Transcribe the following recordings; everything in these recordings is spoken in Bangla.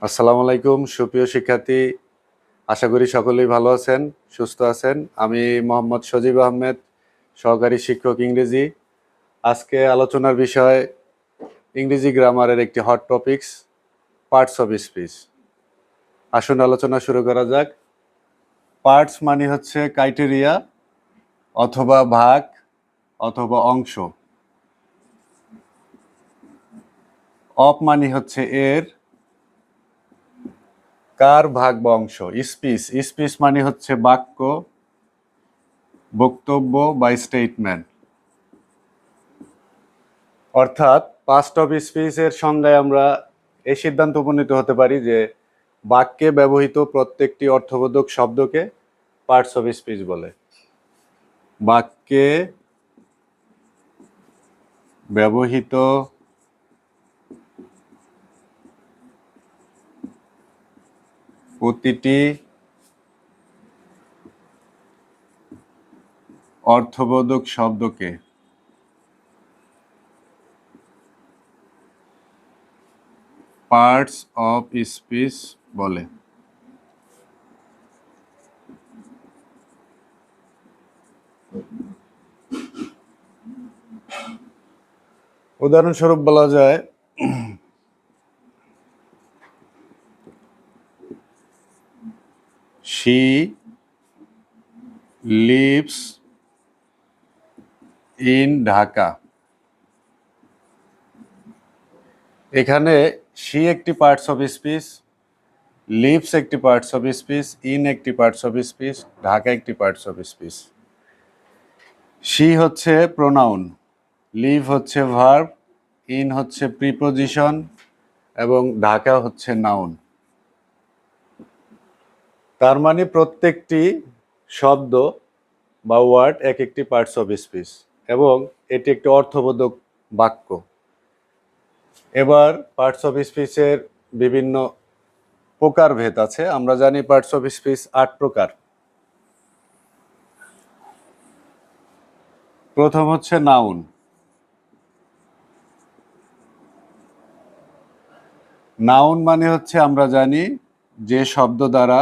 আসসালামু আলাইকুম সুপ্রিয় শিক্ষার্থী, আশা করি সকলেই ভালো আছেন, সুস্থ আছেন। আমি মোহাম্মদ সজীব আহমেদ, সহকারী শিক্ষক ইংরেজি। আজকে আলোচনার বিষয় ইংরেজি গ্রামারের একটি hot topics, parts of speech. আসুন আলোচনা শুরু করা যাক। পার্টস মানে হচ্ছে ক্রাইটেরিয়া অথবা ভাগ অথবা অংশ। অফ মানে হচ্ছে এর, কার ভাগ বা অংশ। স্পিচ স্পিচ মানে হচ্ছে বাক্য, বক্তব্য বা স্টেটমেন্ট। অর্থাৎ পাস্ট অফ স্পিচের সংজ্ঞায় আমরা এই সিদ্ধান্ত উপনীত হতে পারি যে বাক্যে ব্যবহৃত প্রত্যেকটি অর্থবোধক শব্দকে পার্টস অফ স্পিচ বলে। বাক্যে ব্যবহৃত প্রতিটি অর্থবোধক শব্দকে পার্টস অফ স্পিচ বলে। উদাহরণস্বরূপ বলা যায়, she lives in ঢাকা। এখানে she একটি পার্টস অফ স্পিচ, লিভস একটি পার্টস অফ স্পিচ, ইন একটি পার্টস অফ স্পিচ, ঢাকা একটি পার্টস অফ স্পিচ। she হচ্ছে প্রোনাউন, লিভ হচ্ছে ভার্ব, ইন হচ্ছে প্রিপোজিশন এবং ঢাকা হচ্ছে নাউন। তার মানে প্রত্যেকটি শব্দ বা ওয়ার্ড এক একটি পার্টস অফ স্পিচ এবং এটি একটি অর্থবোধক বাক্য। এবার পার্টস অফ স্পিচের বিভিন্ন প্রকারভেদ আছে। আমরা জানি পার্টস অফ স্পিচ ৮ প্রকার। প্রথম হচ্ছে নাউন। নাউন মানে হচ্ছে আমরা জানি যে শব্দ দ্বারা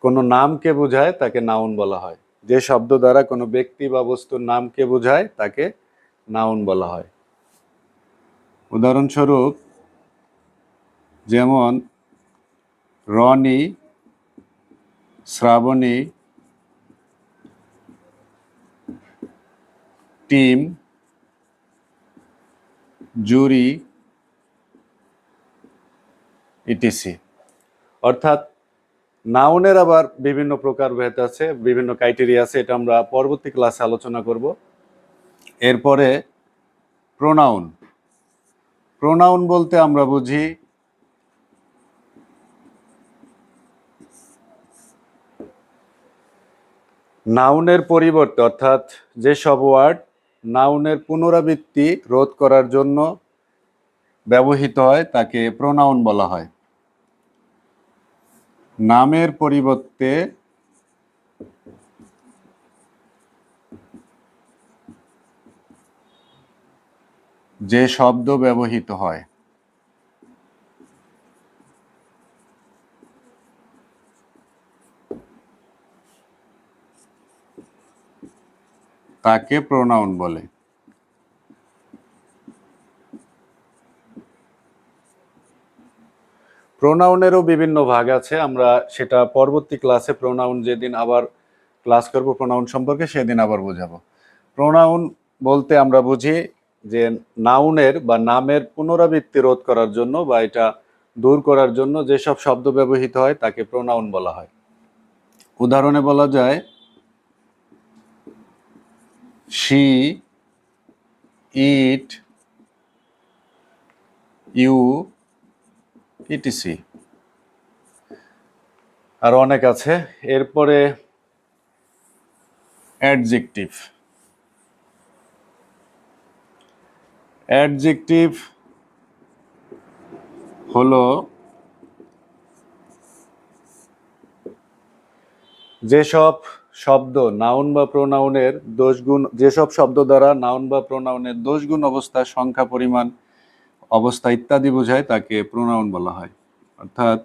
কোনো নামকে বোঝায় তাকে নাউন বলা হয়। যে শব্দ দ্বারা কোনো ব্যক্তি বা বস্তুর নামকে বোঝায় তাকে নাউন বলা হয়। উদাহরণস্বরূপ যেমন রনি, শ্রাবণী, টিম, জুরি, ইটিসি। অর্থাৎ নাউনের আবার বিভিন্ন প্রকারভেদ আছে, বিভিন্ন ক্রাইটেরিয়া আছে, এটা আমরা পরবর্তী ক্লাসে আলোচনা করব। এরপরে প্রোনাউন। প্রোনাউন বলতে আমরা বুঝি নাউনের পরিবর্তে, অর্থাৎ যেসব ওয়ার্ড নাউনের পুনরাবৃত্তি রোধ করার জন্য ব্যবহৃত হয় তাকে প্রোনাউন বলা হয়। নামের পরিবর্তে যে শব্দ ব্যবহৃত হয় তাকে প্রোনাউন বলে। প্রোনাউনেরও বিভিন্ন ভাগ আছে, আমরা সেটা পরবর্তী ক্লাসে, প্রোনাউন যেদিন আবার ক্লাস করব প্রোনাউন সম্পর্কে সেদিন আবার বোঝাবো। প্রোনাউন বলতে আমরা বুঝি যে নাউনের বা নামের পুনরাবৃত্তি রোধ করার জন্য বা এটা দূর করার জন্য যেসব শব্দ ব্যবহৃত হয় তাকে প্রোনাউন বলা হয়। উদাহরণে বলা যায় she, it, you, ইটিসি। আর অনেক আছে। এরপরে অ্যাডজেক্টিভ। অ্যাডজেক্টিভ হলো যেসব শব্দ নাউন বা প্রোনাউনের দোষগুণ, যেসব শব্দ দ্বারা নাউন বা প্রোনাউনের দোষগুণ অবস্থার সংখ্যা পরিমাণ অবস্থা ইত্যাদি বোঝায় তাকে প্রোনাউন বলা হয়। অর্থাৎ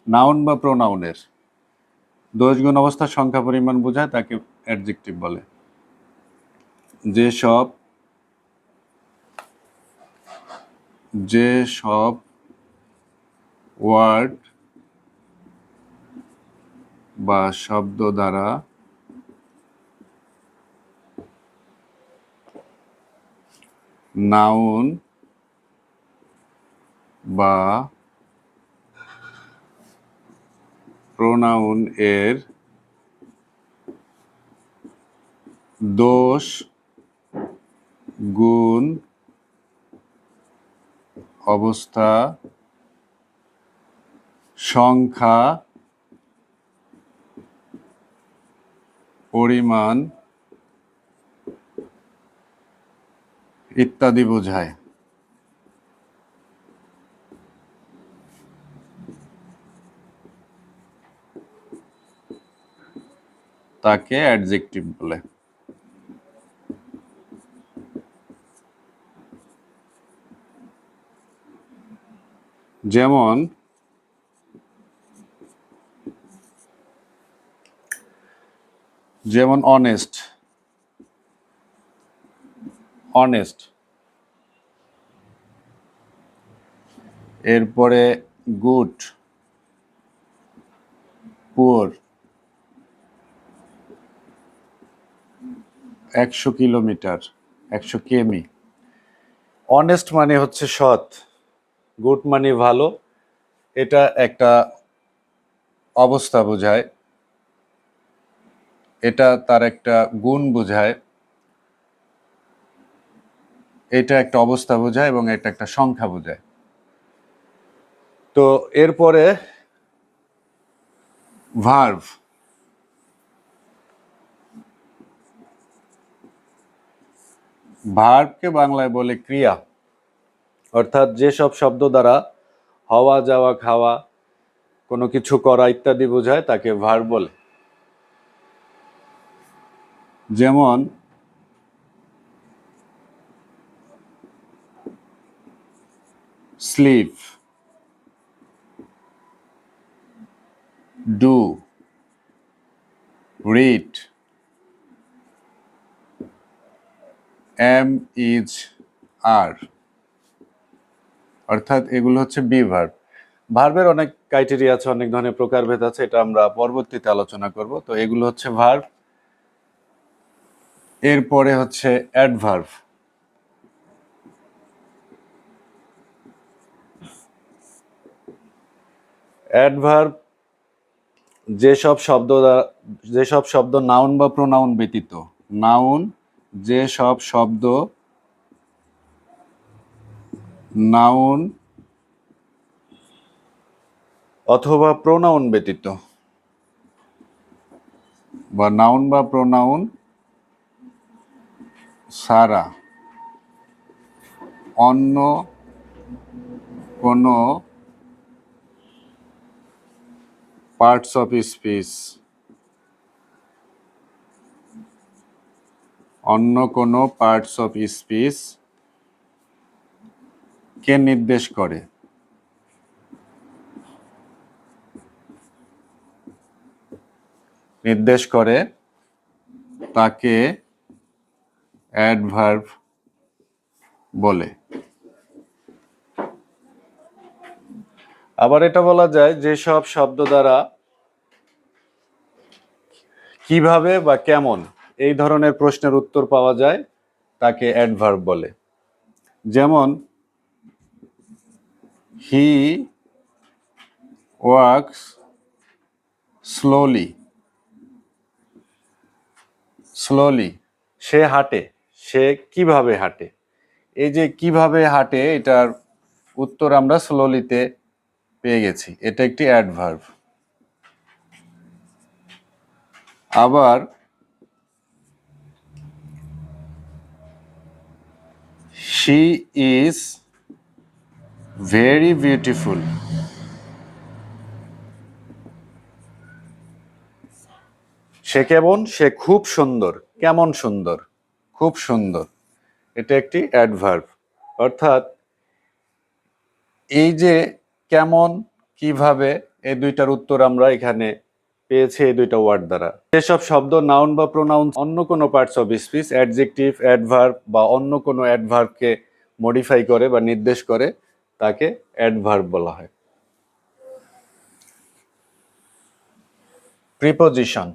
নাউন বা প্রোনাউনের দোষ গুণ অবস্থা সংখ্যা পরিমাণ বোঝায় তাকে অ্যাডজেক্টিভ বলে। যেসব ওয়ার্ড বা শব্দ দ্বারা নাউন বা প্রোনাউন এর দোষ গুণ অবস্থা সংখ্যা পরিমাণ ইত্যাদি বোঝায় তাকে অ্যাডজেক্টিভ বলে। যেমন অনেস্ট, এরপরে গুড, পুয়ার, 100 কিলোমিটার, 100 কিমি। অনেস্ট মানে হচ্ছে সৎ, গুড মানে ভালো, এটা একটা অবস্থা বোঝায়, এটা তার একটা গুণ বোঝায়, এটা একটা অবস্থা বোঝায় এবং এটা একটা সংখ্যা বোঝায়। তো এরপরে ভার্ব, ভার্বকে বাংলায় বলে ক্রিয়া। অর্থাৎ যেসব শব্দ দ্বারা হওয়া, যাওয়া, খাওয়া, কোনো কিছু করা ইত্যাদি বোঝায় তাকে ভার্ব বলে। যেমন sleep, do, read, am, is, are, অর্থাৎ এগুলো হচ্ছে বি ভার্ব। ভার্বের অনেক ক্রাইটেরিয়া আছে, অনেক ধরনের প্রকারভেদ আছে, এটা আমরা পরবর্তীতে আলোচনা করব। তো এগুলো হচ্ছে ভার্ব। এরপরে হচ্ছে অ্যাডভার্ব। অ্যাডভার্ব যেসব শব্দ নাউন বা প্রোনাউন ব্যতীত, নাউন, যেসব শব্দ নাউন অথবা প্রোনাউন ব্যতীত বা নাউন বা প্রোনাউন ছাড়া অন্য কোনো পার্টস অফ স্পিচ, অন্য কোনো পার্টস অফ স্পিচ কে নির্দেশ করে, তাকে অ্যাডভার্ব বলে। আবার এটা বলা যায় যেসব শব্দ দ্বারা কিভাবে বা কেমন এই ধরনের প্রশ্নের উত্তর পাওয়া যায় তাকে অ্যাডভার্ব বলে। যেমন হি ওয়ার্কস স্লোলি, সে হাঁটে, সে কিভাবে হাঁটে। এই যে কিভাবে হাঁটে এটার উত্তর আমরা স্লোলিতে পেয়ে গেছি, এটা একটি অ্যাডভার্ব। আবার শি ইজ ভেরি বিউটিফুল, সে খুব সুন্দর, কেমন সুন্দর, খুব সুন্দর, এটা একটি অ্যাডভার্ব। অর্থাৎ এই যে কেমন, কিভাবে, এই দুইটার উত্তর আমরা এখানে পেয়েছি এই দুইটা ওয়ার্ড দ্বারা। যেসব শব্দ নাউন বা প্রোনাউন অন্য কোনো parts of speech, adjective, adverb বা অন্য কোনো অ্যাডভার্বকে মডিফাই করে বা নির্দেশ করে তাকে অ্যাডভার্ব বলা হয়। প্রিপোজিশন।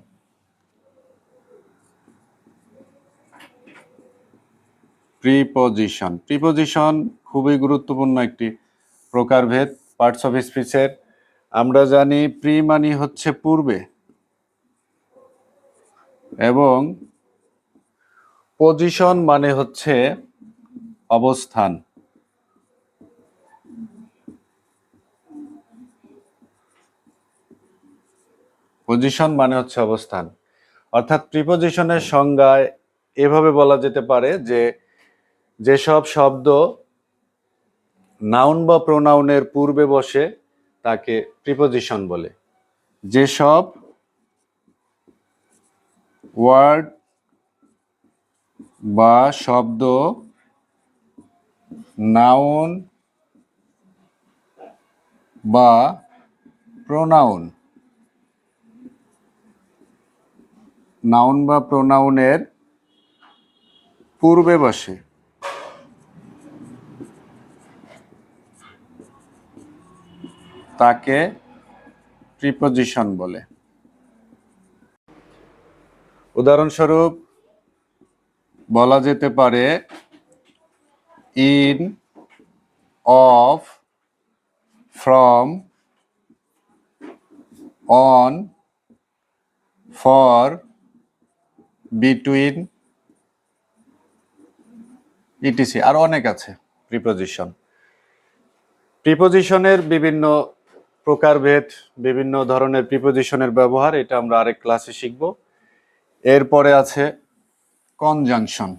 প্রিপোজিশন খুবই গুরুত্বপূর্ণ একটি প্রকারভেদ পার্টস অফ স্পিচের। আমরা জানি প্রি মানে হচ্ছে পূর্বে এবং পজিশন মানে হচ্ছে অবস্থান। পজিশন মানে হচ্ছে অবস্থান। অর্থাৎ প্রিপোজিশনের সংজ্ঞায় এভাবে বলা যেতে পারে যে যেসব শব্দ নাউন বা প্রোনাউনের পূর্বে বসে তাকে প্রিপোজিশন বলে। যেসব ওয়ার্ড বা শব্দ নাউন বা প্রোনাউনের পূর্বে বসে তাকে প্রিপোজিশন বলে। উদাহরণস্বরূপ বলা যেতে পারে in, of, from, on, for, between, etc. আরো অনেক আছে প্রিপোজিশন। প্রিপোজিশনের বিভিন্ন প্রকারভেদ, বিভিন্ন ধরনের প্রিপোজিশনের ব্যবহার, এটা আমরা আরেক ক্লাসে শিখব। এরপরে আছে কনজাংশন।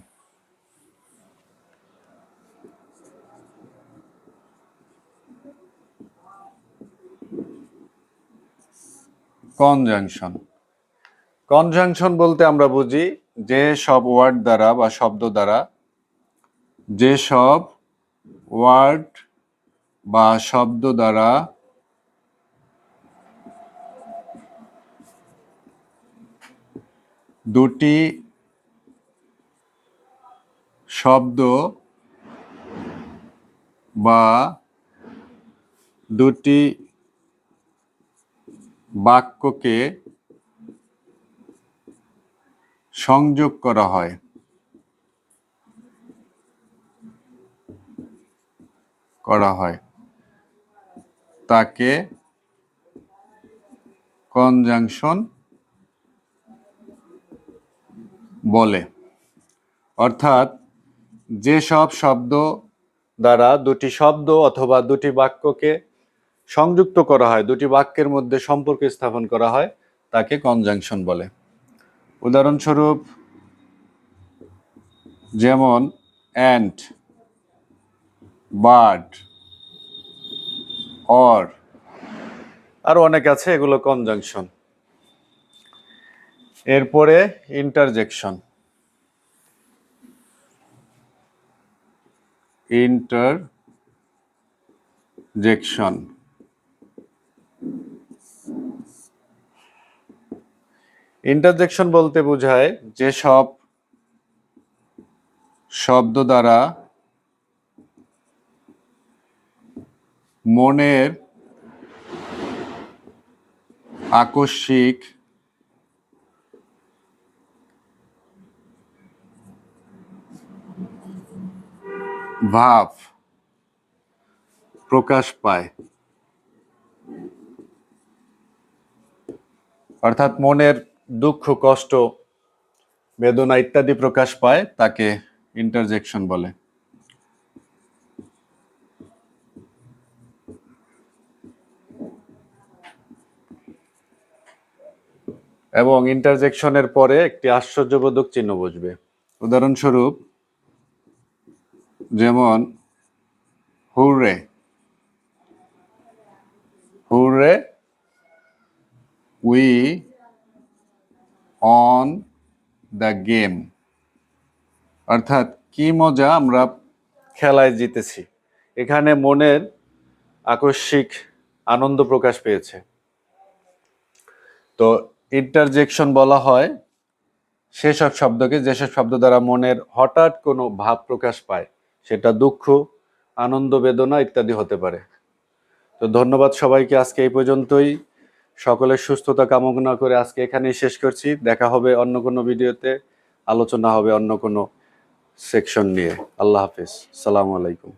কনজাংশন বলতে আমরা বুঝি যে সব ওয়ার্ড দ্বারা বা শব্দ দ্বারা, যে সব ওয়ার্ড বা শব্দ দ্বারা দুটি শব্দ বা দুটি বাক্যকে সংযোগ করা হয় তাকে কনজাংশন বলে। অর্থাৎ যেসব শব্দ দ্বারা দুটি শব্দ অথবা দুটি বাক্যকে সংযুক্ত করা হয়, দুটি বাক্যের মধ্যে সম্পর্ক স্থাপন করা হয়, তাকে কনজাংশন বলে। উদাহরণস্বরূপ যেমন অ্যান্ড, বার্ড, অর, আরো অনেক আছে, এগুলো কনজাংশন। এরপরে ইন্টারজেকশন। ইন্টারজেকশন বলতে বোঝায় যে সব শব্দ দ্বারা মনের আকস্মিক ভাব প্রকাশ পায়, অর্থাৎ মনের দুঃখ, কষ্ট, বেদনা ইত্যাদি প্রকাশ পায়, তাকে ইন্টারজেকশন বলে। এবং ইন্টারজেকশনের পরে একটি আশ্চর্যবোধক চিহ্ন বসবে। উদাহরণস্বরূপ যেমন hurray, hurray we won the game, অর্থাৎ কি মজা, আমরা খেলায় জিতেছি। এখানে মনের আকস্মিক আনন্দ প্রকাশ পেয়েছে। তো ইন্টারজেকশন বলা হয় সেসব শব্দকে, যেসব শব্দ দ্বারা মনের হঠাৎ কোনো ভাব প্রকাশ পায়, সেটা দুঃখ, আনন্দ, বেদনা ইত্যাদি হতে পারে। তো ধন্যবাদ সবাইকে, আজকে এই পর্যন্তই। সকলের সুস্থতা কামনা করে আজকে এখানেই শেষ করছি। দেখা হবে অন্য কোনো ভিডিওতে, আলোচনা হবে অন্য কোনো সেকশন নিয়ে। আল্লাহ হাফিজ, সালামু আলাইকুম।